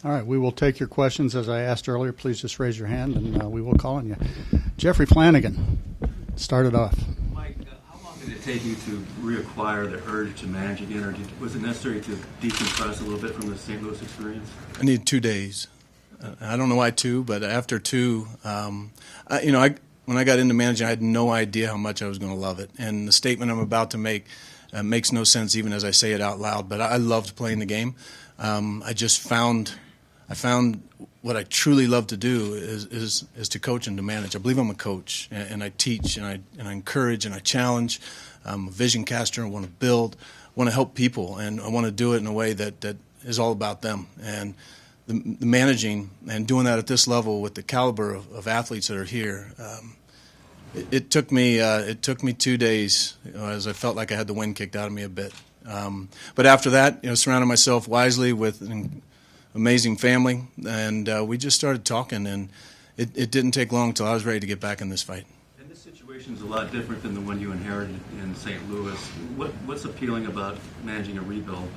All right, we will take your questions. As I asked earlier, please just raise your hand and we will call on you. Jeffrey Flanagan, start it off. Mike, how long did it take you to reacquire the urge to manage again, or was it necessary to decompress a little bit from the St. Louis experience? I needed 2 days. I don't know why 2, but after 2, when I got into managing, I had no idea how much I was going to love it. And the statement I'm about to make makes no sense even as I say it out loud, but I loved playing the game. I found what I truly love to do is to coach and to manage. I believe I'm a coach, and I teach, and I encourage, and I challenge. I'm a vision caster. I want to build, want to help people, and I want to do it in a way that is all about them. And the managing and doing that at this level with the caliber of athletes that are here, it took me 2 days, as I felt like I had the wind kicked out of me a bit. But after that, surrounded myself wisely with an amazing family, and we just started talking, and it didn't take long until I was ready to get back in this fight. And this situation is a lot different than the one you inherited in St. Louis. What's appealing about managing a rebuild?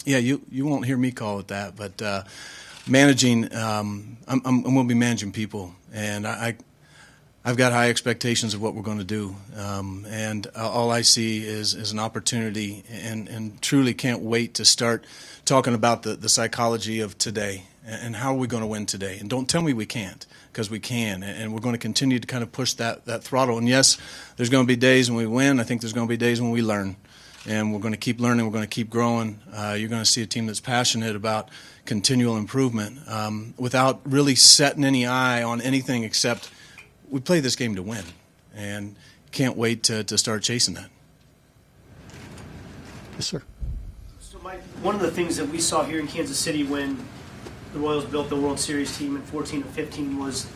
Yeah, you won't hear me call it that, but managing, I'm going to be managing people, and I've got high expectations of what we're going to do, and all I see is an opportunity, and truly can't wait to start talking about the psychology of today and how are we going to win today. And don't tell me we can't, because we can, and we're going to continue to kind of push that throttle. And yes, there's going to be days when we win. I think there's going to be days when we learn. And we're going to keep learning. We're going to keep growing. You're going to see a team that's passionate about continual improvement without really setting any eye on anything except we play this game to win. And can't wait to start chasing that. Yes, sir. So, Mike, one of the things that we saw here in Kansas City when the Royals built the World Series team in 14 and 15 was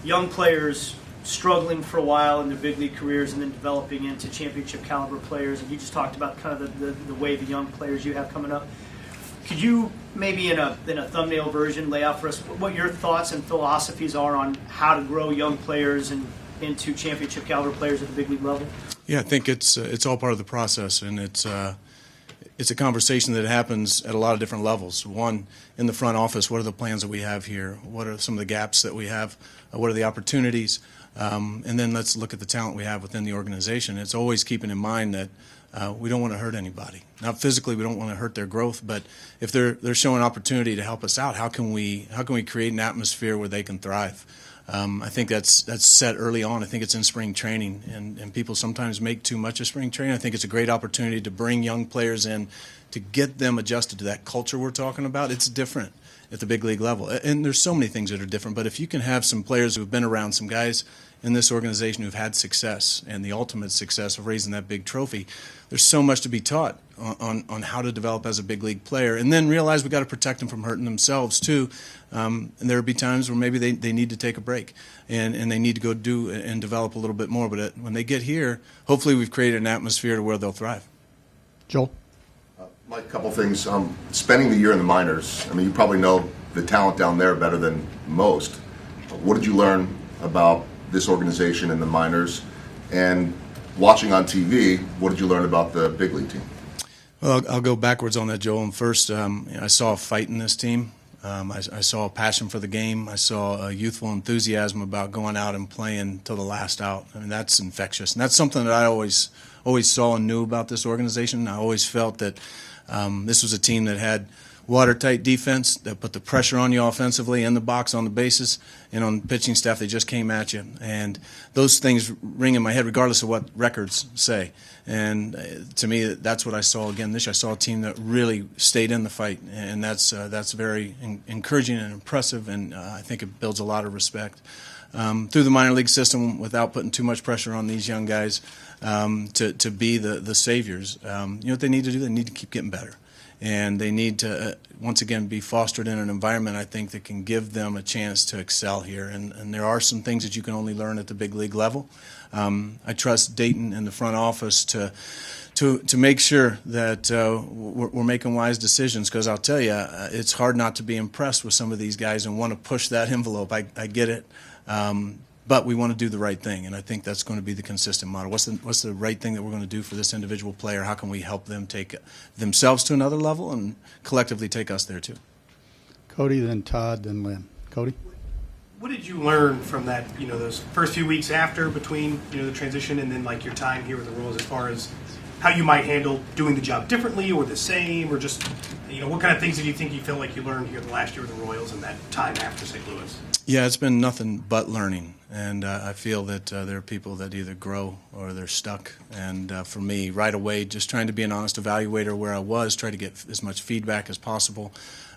young players struggling for a while in their big league careers and then developing into championship caliber players. And you just talked about kind of the wave of young players you have coming up. Could you maybe in a thumbnail version lay out for us what your thoughts and philosophies are on how to grow young players and into championship caliber players at the big league level? Yeah, I think it's all part of the process, and it's a conversation that happens at a lot of different levels. One, in the front office, what are the plans that we have here? What are some of the gaps that we have? What are the opportunities? And then let's look at the talent we have within the organization. It's always keeping in mind that we don't want to hurt anybody. Not physically, we don't want to hurt their growth, but if they're showing opportunity to help us out, how can we create an atmosphere where they can thrive? I think that's set early on. I think it's in spring training, and people sometimes make too much of spring training. I think it's a great opportunity to bring young players in to get them adjusted to that culture we're talking about. It's different at the big league level, and there's so many things that are different, but if you can have some players who've been around, some guys in this organization who've had success and the ultimate success of raising that big trophy, there's so much to be taught on how to develop as a big league player, and then realize we got to protect them from hurting themselves too. And there'll be times where maybe they need to take a break and they need to go do and develop a little bit more, but when they get here, hopefully we've created an atmosphere to where they'll thrive. Joel? Mike, a couple things. Spending the year in the minors, I mean, you probably know the talent down there better than most. What did you learn about this organization in the minors? And watching on TV, what did you learn about the big league team? Well, I'll go backwards on that, Joel. And first, I saw a fight in this team. I saw a passion for the game. I saw a youthful enthusiasm about going out and playing till the last out. I mean, that's infectious. And that's something that I always saw and knew about this organization. I always felt that this was a team that had watertight defense, that put the pressure on you offensively in the box, on the bases, and on the pitching staff. They just came at you. And those things ring in my head regardless of what records say. And to me, that's what I saw again this year. I saw a team that really stayed in the fight, and that's very encouraging and impressive, and I think it builds a lot of respect. Through the minor league system, without putting too much pressure on these young guys to be the saviors, you know what they need to do? They need to keep getting better. And they need to, once again, be fostered in an environment, I think, that can give them a chance to excel here. And there are some things that you can only learn at the big league level. I trust Dayton and the front office to make sure that we're making wise decisions, because I'll tell you, it's hard not to be impressed with some of these guys and want to push that envelope. I get it. But we want to do the right thing, and I think that's going to be the consistent model. What's the right thing that we're going to do for this individual player? How can we help them take themselves to another level and collectively take us there too? Cody, then Todd, then Lynn. Cody? What did you learn from that, those first few weeks after, between, the transition and then like your time here with the Royals, as far as how you might handle doing the job differently or the same, or just, what kind of things did you think you feel like you learned here the last year with the Royals and that time after St. Louis? Yeah, it's been nothing but learning, and I feel that there are people that either grow or they're stuck. And for me, right away, just trying to be an honest evaluator where I was, try to get as much feedback as possible.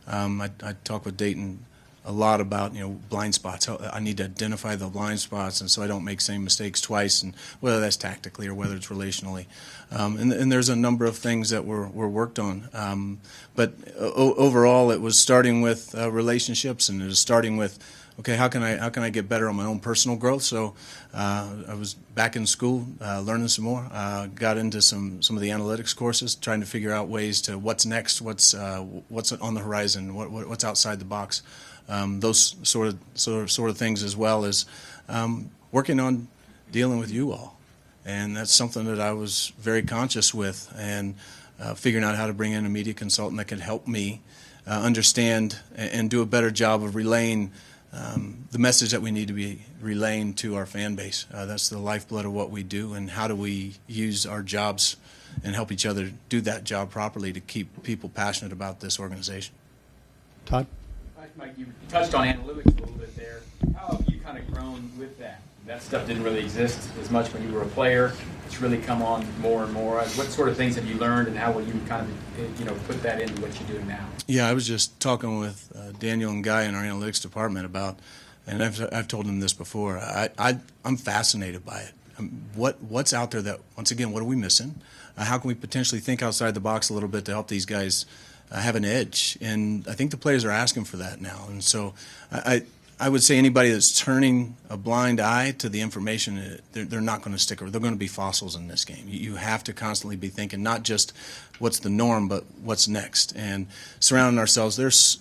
I talk with Dayton a lot about blind spots. I need to identify the blind spots, and so I don't make same mistakes twice, and whether that's tactically or whether it's relationally. And there's a number of things that were worked on. But overall, it was starting with relationships, and it was starting with, okay, how can I get better on my own personal growth? So I was back in school, learning some more. Got into some of the analytics courses, trying to figure out ways to what's next, what's on the horizon, what's outside the box. Those sort of things, as well as working on dealing with you all, and that's something that I was very conscious with, and figuring out how to bring in a media consultant that could help me understand and do a better job of relaying the message that we need to be relaying to our fan base. That's the lifeblood of what we do, and how do we use our jobs and help each other do that job properly to keep people passionate about this organization. Todd? Mike, you touched on analytics a little bit there. How have you kind of grown with that? That stuff didn't really exist as much when you were a player. It's really come on more and more. What sort of things have you learned, and how will you kind of put that into what you're doing now? Yeah, I was just talking with Daniel and Guy in our analytics department about, and I've told them this before, I'm fascinated by it. What's out there that, once again, what are we missing? How can we potentially think outside the box a little bit to help these guys have an edge? And I think the players are asking for that now. And so I would say anybody that's turning a blind eye to the information, they're not going to stick around. They're going to be fossils in this game. You have to constantly be thinking not just what's the norm, but what's next. And surrounding ourselves, there's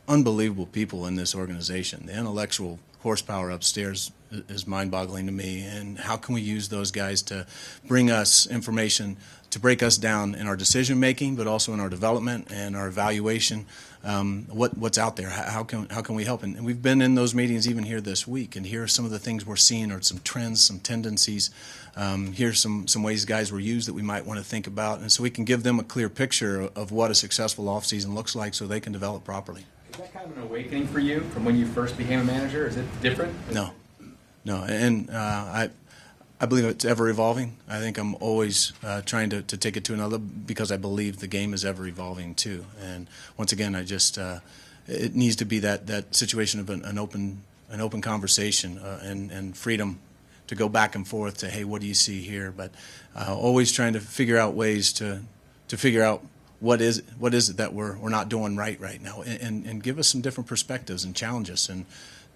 unbelievable people in this organization. The intellectual horsepower upstairs is mind-boggling to me. And how can we use those guys to bring us information to break us down in our decision making, but also in our development and our evaluation? What's out there? How can we help? And we've been in those meetings even here this week, and here are some of the things we're seeing, or some trends, some tendencies. Here's some ways guys were used that we might want to think about, and so we can give them a clear picture of what a successful offseason looks like, so they can develop properly. Is that kind of an awakening for you from when you first became a manager? Is it different? No, and I believe it's ever evolving. I think I'm always trying to take it to another, because I believe the game is ever evolving too. And once again, I just it needs to be that situation of an open conversation and freedom to go back and forth to, hey, what do you see here? But always trying to figure out ways to figure out what is it that we're not doing right now, and give us some different perspectives and challenge us. And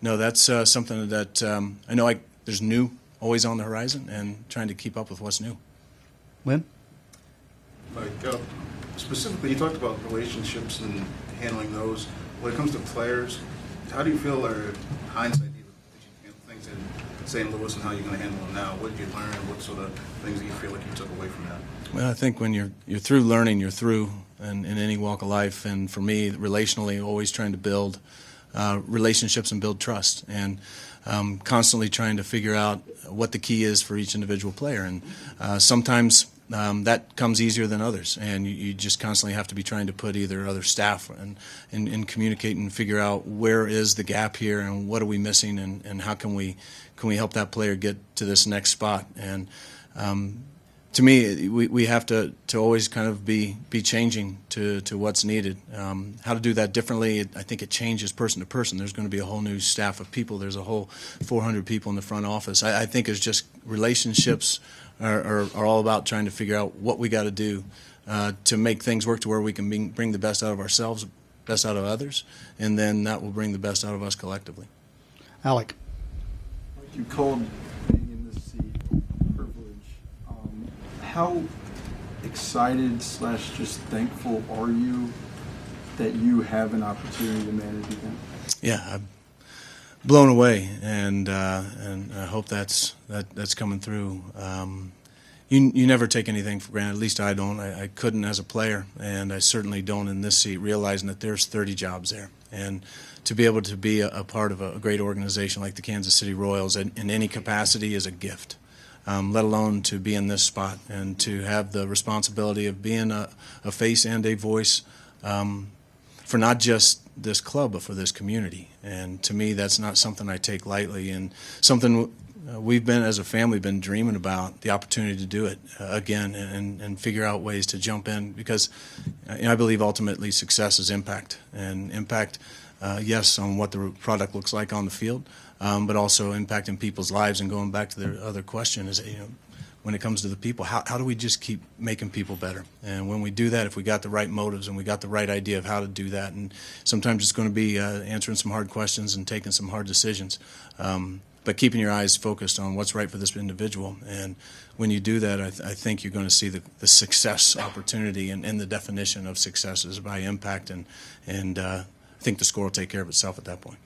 no, that's something that I know there's new always on the horizon, and trying to keep up with what's new. Lynn? Like, specifically, you talked about relationships and handling those. When it comes to players, how do you feel, or hindsight, did you handle things in St. Louis, and how you're going to handle them now? What did you learn? What sort of things do you feel like you took away from that? Well, I think when you're through learning, you're through in any walk of life. And for me, relationally, always trying to build relationships and build trust, and constantly trying to figure out what the key is for each individual player. And sometimes that comes easier than others, and you just constantly have to be trying to put either other staff and communicate and figure out where is the gap here, and what are we missing, and how can we help that player get to this next spot. And to me, we have to always kind of be changing to what's needed. How to do that differently, I think it changes person to person. There's going to be a whole new staff of people. There's a whole 400 people in the front office. I think it's just relationships are all about trying to figure out what we got to do to make things work to where we can bring the best out of ourselves, best out of others, and then that will bring the best out of us collectively. Alec? You called being in this seat privilege. How excited / just thankful are you that you have an opportunity to manage again? Yeah, I'm blown away, and I hope that's coming through. you never take anything for granted. At least I don't. I couldn't as a player, and I certainly don't in this seat, realizing that there's 30 jobs there. And to be able to be a part of a great organization like the Kansas City Royals in any capacity is a gift, let alone to be in this spot and to have the responsibility of being a face and a voice for not just this club, but for this community. And to me, that's not something I take lightly, and something we've been, as a family, been dreaming about the opportunity to do it again and figure out ways to jump in, because I believe ultimately success is impact, and impact, yes, on what the product looks like on the field, but also impact in people's lives. And going back to the other question is, when it comes to the people, how do we just keep making people better? And when we do that, if we got the right motives and we got the right idea of how to do that, and sometimes it's going to be answering some hard questions and taking some hard decisions, but keeping your eyes focused on what's right for this individual. And when you do that, I think you're going to see the success opportunity and the definition of success is by impact, and I think the score will take care of itself at that point.